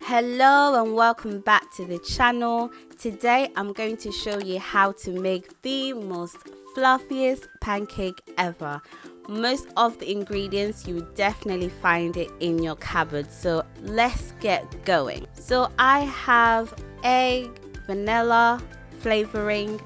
Hello and welcome back to the channel. Today I'm going to show you how to make the most fluffiest pancake ever. Most of the ingredients you definitely find it in your cupboard, so let's get going. So I have egg, vanilla flavoring,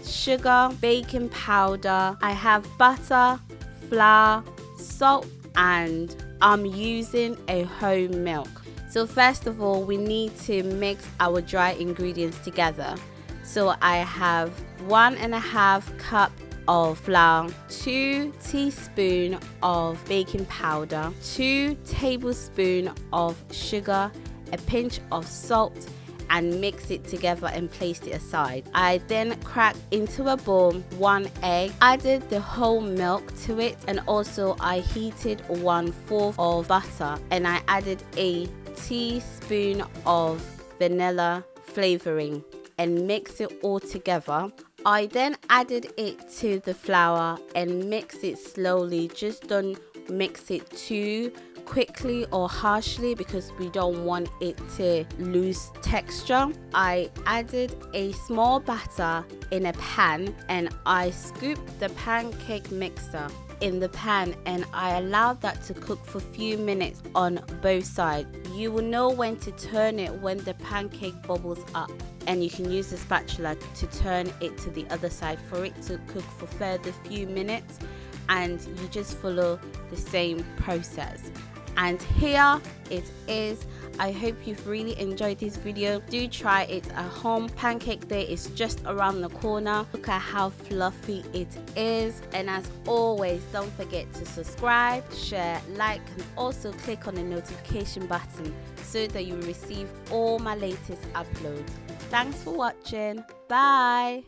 sugar, baking powder, I have butter, flour, salt, and I'm using a whole milk. So first of all, we need to mix our dry ingredients together. So I have 1.5 cup of flour, 2 teaspoons of baking powder, 2 tablespoons of sugar, a pinch of salt, and mix it together and place it aside. I then cracked into a bowl 1 egg, added the whole milk to it, and also I heated 1/4 of butter, and I added a teaspoon of vanilla flavoring and mix it all together. I then added it to the flour and mix it slowly. Just don't mix it too quickly or harshly because we don't want it to lose texture. I added a small batter in a pan and I scooped the pancake mixer in the pan and I allowed that to cook for a few minutes on both sides. You will know when to turn it when the pancake bubbles up, and you can use the spatula to turn it to the other side for it to cook for further few minutes, and you just follow the same process. And here it is. I hope you've really enjoyed this video. Do try it at home. Pancake Day is just around the corner. Look at how fluffy it is. And as always, don't forget to subscribe, share, like, and also click on the notification button so that you receive all my latest uploads. Thanks for watching. Bye.